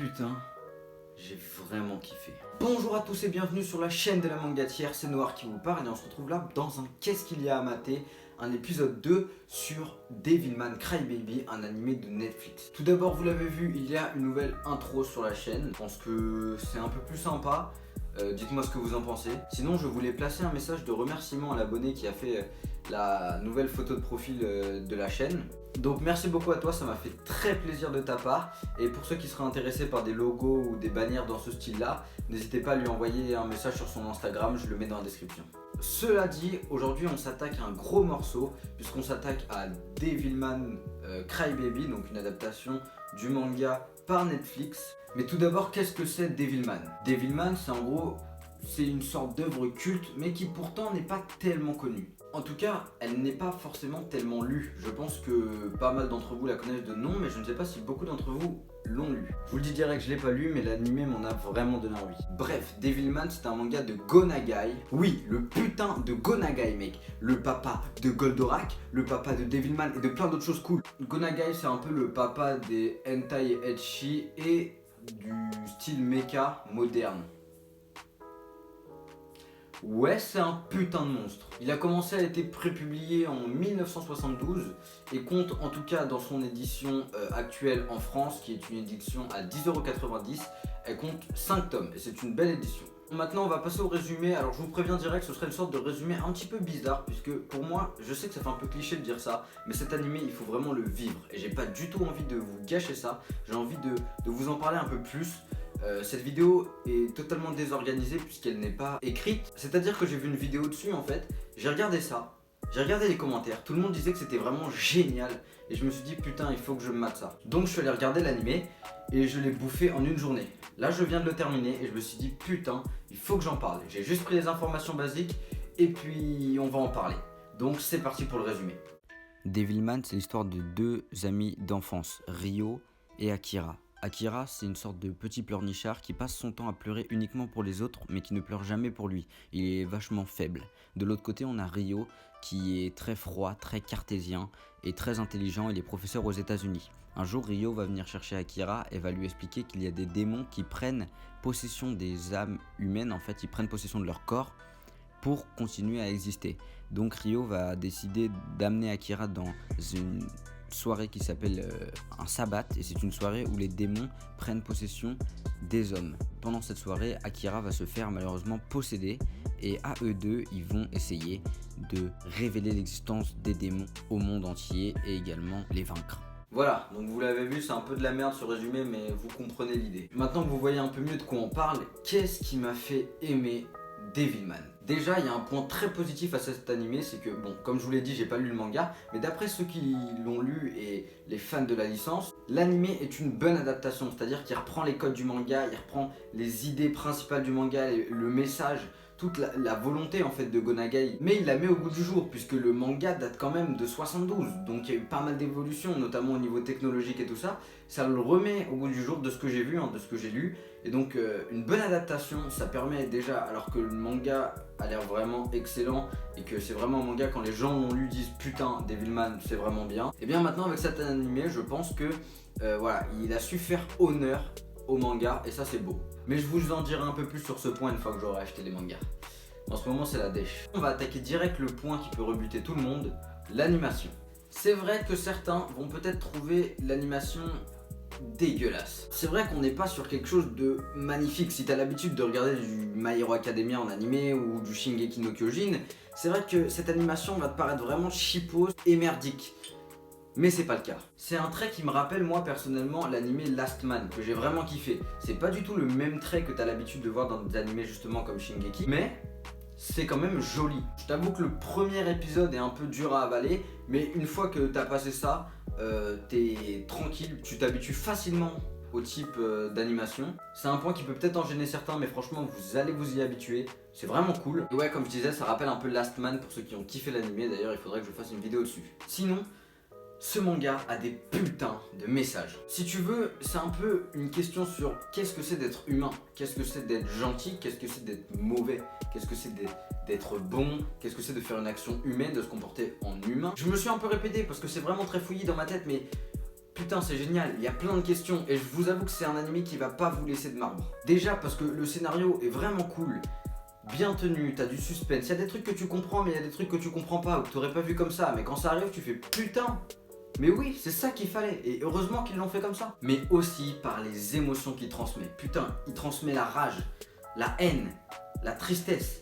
putain, j'ai vraiment kiffé. Bonjour à tous et bienvenue sur la chaîne de la mangatière, c'est Noir qui vous parle et on se retrouve là dans un Qu'est-ce qu'il y a à mater, un épisode 2 sur Devilman Crybaby, un animé de Netflix. Tout d'abord, vous l'avez vu, il y a une nouvelle intro sur la chaîne, je pense que c'est un peu plus sympa. Dites-moi ce que vous en pensez. Sinon, je voulais placer un message de remerciement à l'abonné qui a fait la nouvelle photo de profil de la chaîne. Donc merci beaucoup à toi, ça m'a fait très plaisir de ta part. Et pour ceux qui seraient intéressés par des logos ou des bannières dans ce style-là, n'hésitez pas à lui envoyer un message sur son Instagram, je le mets dans la description. Cela dit, aujourd'hui on s'attaque à un gros morceau, puisqu'on s'attaque à Devilman Crybaby, donc une adaptation du manga par Netflix. Mais tout d'abord, qu'est-ce que c'est Devilman? Devilman, c'est en gros, c'est une sorte d'œuvre culte, mais qui pourtant n'est pas tellement connue. En tout cas, elle n'est pas forcément tellement lue. Je pense que pas mal d'entre vous la connaissent de nom, mais je ne sais pas si beaucoup d'entre vous l'ont lu. Je vous le dis direct, je l'ai pas lu, mais l'animé m'en a vraiment donné envie. Bref, Devilman, c'est un manga de Go Nagai. Oui, le putain de Go Nagai, mec. Le papa de Goldorak, le papa de Devilman et de plein d'autres choses cool. Go Nagai, c'est un peu le papa des hentai et ecchi et du style mecha moderne. Ouais, c'est un putain de monstre. Il a commencé à être prépublié en 1972 et compte en tout cas dans son édition actuelle en France, qui est une édition à 10,90€, elle compte 5 tomes et c'est une belle édition. Maintenant on va passer au résumé. Alors je vous préviens direct, ce serait une sorte de résumé un petit peu bizarre, puisque pour moi, je sais que ça fait un peu cliché de dire ça, mais cet animé il faut vraiment le vivre et j'ai pas du tout envie de vous gâcher ça. J'ai envie de vous en parler un peu plus. Cette vidéo est totalement désorganisée puisqu'elle n'est pas écrite. C'est-à-dire que j'ai vu une vidéo dessus en fait, j'ai regardé ça, j'ai regardé les commentaires, tout le monde disait que c'était vraiment génial et je me suis dit putain il faut que je me mate ça. Donc je suis allé regarder l'animé et je l'ai bouffé en une journée. Là je viens de le terminer et je me suis dit putain il faut que j'en parle. J'ai juste pris les informations basiques et puis on va en parler. Donc c'est parti pour le résumé. Devilman, c'est l'histoire de deux amis d'enfance, Ryo et Akira. Akira, c'est une sorte de petit pleurnichard qui passe son temps à pleurer uniquement pour les autres, mais qui ne pleure jamais pour lui. Il est vachement faible. De l'autre côté, on a Ryo, qui est très froid, très cartésien et très intelligent. Il est professeur aux États-Unis. Un jour, Ryo va venir chercher Akira et va lui expliquer qu'il y a des démons qui prennent possession des âmes humaines. En fait, ils prennent possession de leur corps pour continuer à exister. Donc Ryo va décider d'amener Akira dans une soirée qui s'appelle un sabbat, et c'est une soirée où les démons prennent possession des hommes. Pendant cette soirée, Akira va se faire malheureusement posséder et à eux deux, ils vont essayer de révéler l'existence des démons au monde entier et également les vaincre. Voilà, donc vous l'avez vu, c'est un peu de la merde ce résumé, mais vous comprenez l'idée. Maintenant que vous voyez un peu mieux de quoi on parle, qu'est-ce qui m'a fait aimer Devilman? Déjà, il y a un point très positif à cet animé, c'est que, bon, comme je vous l'ai dit, j'ai pas lu le manga, mais d'après ceux qui l'ont lu et les fans de la licence, l'animé est une bonne adaptation, c'est-à-dire qu'il reprend les codes du manga, il reprend les idées principales du manga, le message, toute la volonté en fait de Go Nagai, mais il la met au goût du jour, puisque le manga date quand même de 72, donc il y a eu pas mal d'évolutions, notamment au niveau technologique et tout ça. Ça le remet au goût du jour de ce que j'ai vu, de ce que j'ai lu, et donc une bonne adaptation, ça permet déjà, alors que le manga a l'air vraiment excellent, et que c'est vraiment un manga, quand les gens l'ont lu disent putain, Devilman c'est vraiment bien, et bien maintenant avec cet animé, je pense que voilà, il a su faire honneur au manga, et ça c'est beau. Mais je vous en dirai un peu plus sur ce point une fois que j'aurai acheté les mangas. En ce moment c'est la dèche. On va attaquer direct le point qui peut rebuter tout le monde, l'animation. C'est vrai que certains vont peut-être trouver l'animation dégueulasse. C'est vrai qu'on n'est pas sur quelque chose de magnifique. Si t'as l'habitude de regarder du My Hero Academia en animé ou du Shingeki no Kyojin, c'est vrai que cette animation va te paraître vraiment cheapos et merdique. Mais c'est pas le cas. C'est un trait qui me rappelle moi personnellement l'animé Last Man, que j'ai vraiment kiffé. C'est pas du tout le même trait que t'as l'habitude de voir dans des animés justement comme Shingeki, mais c'est quand même joli. Je t'avoue que le premier épisode est un peu dur à avaler, mais une fois que t'as passé ça, t'es tranquille, tu t'habitues facilement au type d'animation. C'est un point qui peut peut-être en gêner certains, mais franchement vous allez vous y habituer, c'est vraiment cool. Et ouais, comme je disais, ça rappelle un peu Last Man pour ceux qui ont kiffé l'animé, d'ailleurs il faudrait que je fasse une vidéo dessus. Sinon, ce manga a des putains de messages. Si tu veux, c'est un peu une question sur qu'est-ce que c'est d'être humain, qu'est-ce que c'est d'être gentil, qu'est-ce que c'est d'être mauvais, qu'est-ce que c'est d'être bon, qu'est-ce que c'est de faire une action humaine, de se comporter en humain. Je me suis un peu répété parce que c'est vraiment très fouillis dans ma tête, mais putain c'est génial, il y a plein de questions et je vous avoue que c'est un animé qui va pas vous laisser de marbre. Déjà parce que le scénario est vraiment cool, bien tenu, t'as du suspense, il y a des trucs que tu comprends mais il y a des trucs que tu comprends pas ou que t'aurais pas vu comme ça, mais quand ça arrive tu fais putain. Mais oui, c'est ça qu'il fallait, et heureusement qu'ils l'ont fait comme ça. Mais aussi par les émotions qu'il transmet. Putain, il transmet la rage, la haine, la tristesse,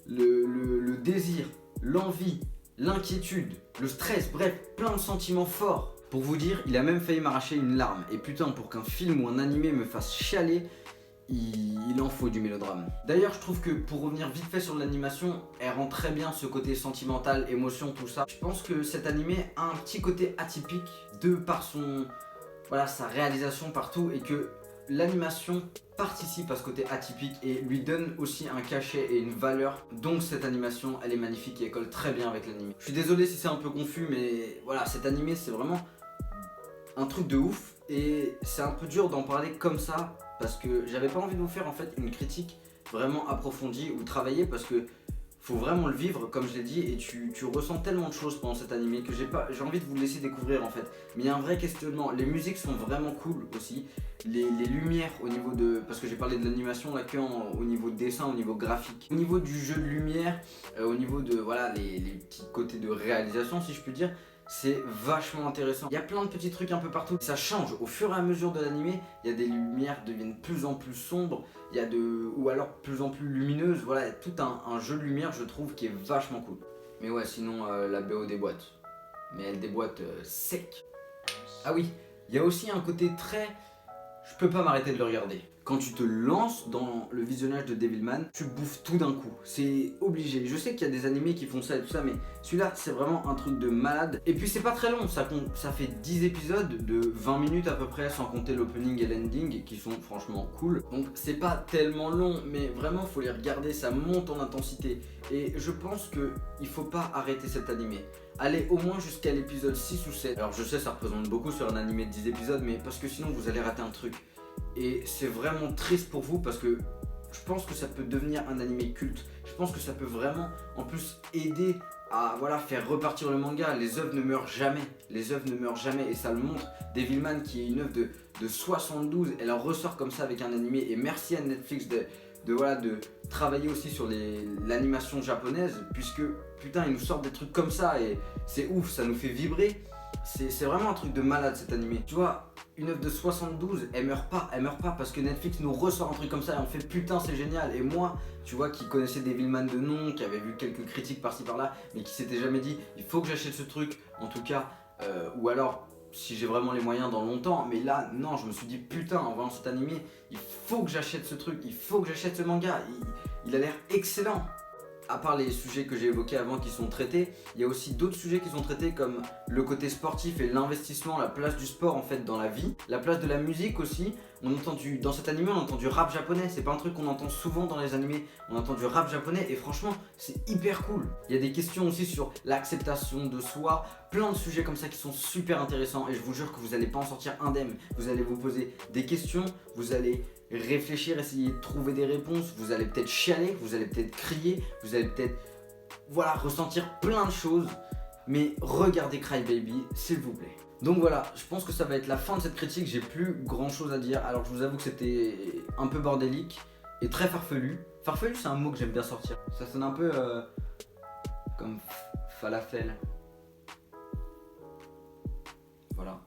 le désir, l'envie, l'inquiétude, le stress, bref, plein de sentiments forts. Pour vous dire, il a même failli m'arracher une larme. Et putain, pour qu'un film ou un animé me fasse chialer, il en faut du mélodrame. D'ailleurs, je trouve que pour revenir vite fait sur l'animation, elle rend très bien ce côté sentimental, émotion, tout ça. Je pense que cet animé a un petit côté atypique de par sa réalisation partout et que l'animation participe à ce côté atypique et lui donne aussi un cachet et une valeur. Donc cette animation, elle est magnifique et elle colle très bien avec l'animé. Je suis désolé si c'est un peu confus, mais voilà, cet animé, c'est vraiment un truc de ouf et c'est un peu dur d'en parler comme ça parce que j'avais pas envie de vous faire en fait une critique vraiment approfondie ou travaillée parce que faut vraiment le vivre comme je l'ai dit et tu ressens tellement de choses pendant cet animé que j'ai envie de vous le laisser découvrir en fait. Mais il y a un vrai questionnement, les musiques sont vraiment cool aussi, les lumières au niveau de, parce que j'ai parlé de l'animation là que au niveau de dessin, au niveau graphique, au niveau du jeu de lumière, au niveau de voilà les petits côtés de réalisation si je puis dire. C'est vachement intéressant. Il y a plein de petits trucs un peu partout. Ça change au fur et à mesure de l'animé. Il y a des lumières qui deviennent de plus en plus sombres. Il y a ou alors de plus en plus lumineuses. Voilà, il y a tout un jeu de lumière, je trouve, qui est vachement cool. Mais ouais, sinon la BO déboîte. Mais elle déboîte sec. Ah oui, il y a aussi un côté très... Je peux pas m'arrêter de le regarder. Quand tu te lances dans le visionnage de Devilman, tu bouffes tout d'un coup. C'est obligé. Je sais qu'il y a des animés qui font ça et tout ça, mais celui-là, c'est vraiment un truc de malade. Et puis, c'est pas très long. Ça fait 10 épisodes de 20 minutes à peu près, sans compter l'opening et l'ending, qui sont franchement cool. Donc, c'est pas tellement long, mais vraiment, faut les regarder. Ça monte en intensité. Et je pense qu'il faut pas arrêter cet animé. Allez au moins jusqu'à l'épisode 6 ou 7. Alors, je sais, ça représente beaucoup sur un animé de 10 épisodes, mais parce que sinon, vous allez rater un truc. Et c'est vraiment triste pour vous parce que je pense que ça peut devenir un animé culte. Je pense que ça peut vraiment en plus aider à faire repartir le manga. Les œuvres ne meurent jamais. Les œuvres ne meurent jamais et ça le montre. Devilman qui est une œuvre de 72, elle en ressort comme ça avec un animé. Et merci à Netflix de travailler aussi sur l'animation japonaise puisque putain ils nous sortent des trucs comme ça et c'est ouf, ça nous fait vibrer. C'est vraiment un truc de malade cet animé. Tu vois, une œuvre de 72, elle meurt pas parce que Netflix nous ressort un truc comme ça et on fait putain c'est génial. Et moi, tu vois, qui connaissais Devilman de nom, qui avait vu quelques critiques par-ci par-là, mais qui s'était jamais dit il faut que j'achète ce truc, en tout cas, ou alors si j'ai vraiment les moyens dans longtemps. Mais là, non, je me suis dit putain, en voyant cet animé, il faut que j'achète ce truc, il faut que j'achète ce manga, il a l'air excellent. À part les sujets que j'ai évoqués avant qui sont traités, il y a aussi d'autres sujets qui sont traités comme le côté sportif et l'investissement, la place du sport en fait dans la vie, la place de la musique aussi. Dans cet animé on entend du rap japonais, c'est pas un truc qu'on entend souvent dans les animés, on entend du rap japonais et franchement c'est hyper cool. Il y a des questions aussi sur l'acceptation de soi, plein de sujets comme ça qui sont super intéressants et je vous jure que vous n'allez pas en sortir indemne. Vous allez vous poser des questions, vous allez réfléchir, essayer de trouver des réponses, vous allez peut-être chialer, vous allez peut-être crier, vous allez peut-être ressentir plein de choses, mais regardez Cry Baby s'il vous plaît. Donc voilà, je pense que ça va être la fin de cette critique, j'ai plus grand chose à dire, alors je vous avoue que c'était un peu bordélique et très farfelu. Farfelu c'est un mot que j'aime bien sortir, ça sonne un peu comme falafel. Voilà.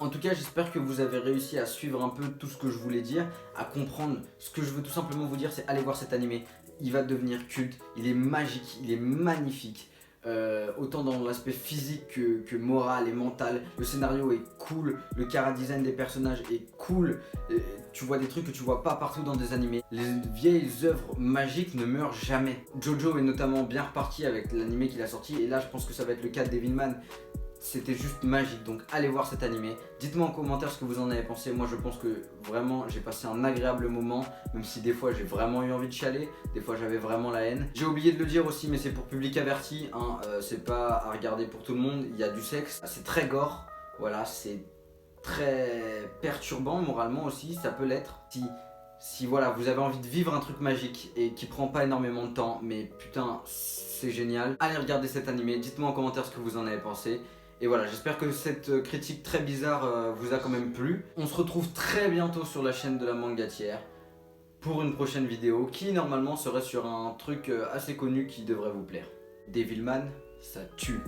En tout cas, j'espère que vous avez réussi à suivre un peu tout ce que je voulais dire, à comprendre. Ce que je veux tout simplement vous dire, c'est allez voir cet animé. Il va devenir culte, il est magique, il est magnifique. Autant dans l'aspect physique que moral et mental. Le scénario est cool, le chara-design des personnages est cool. Tu vois des trucs que tu vois pas partout dans des animés. Les vieilles œuvres magiques ne meurent jamais. Jojo est notamment bien reparti avec l'animé qu'il a sorti. Et là, je pense que ça va être le cas de Devilman. C'était juste magique, donc allez voir cet animé. Dites-moi en commentaire ce que vous en avez pensé. Moi je pense que vraiment j'ai passé un agréable moment, même si des fois j'ai vraiment eu envie de chialer, des fois j'avais vraiment la haine. J'ai oublié de le dire aussi, mais c'est pour public averti, hein. C'est pas à regarder pour tout le monde, il y a du sexe, c'est très gore, voilà, c'est très perturbant moralement aussi, ça peut l'être. Si Si voilà, vous avez envie de vivre un truc magique et qui prend pas énormément de temps, mais putain, c'est génial, allez regarder cet animé, dites-moi en commentaire ce que vous en avez pensé. Et voilà, j'espère que cette critique très bizarre vous a quand même plu. On se retrouve très bientôt sur la chaîne de la Mangatière pour une prochaine vidéo qui normalement serait sur un truc assez connu qui devrait vous plaire. Devilman, ça tue.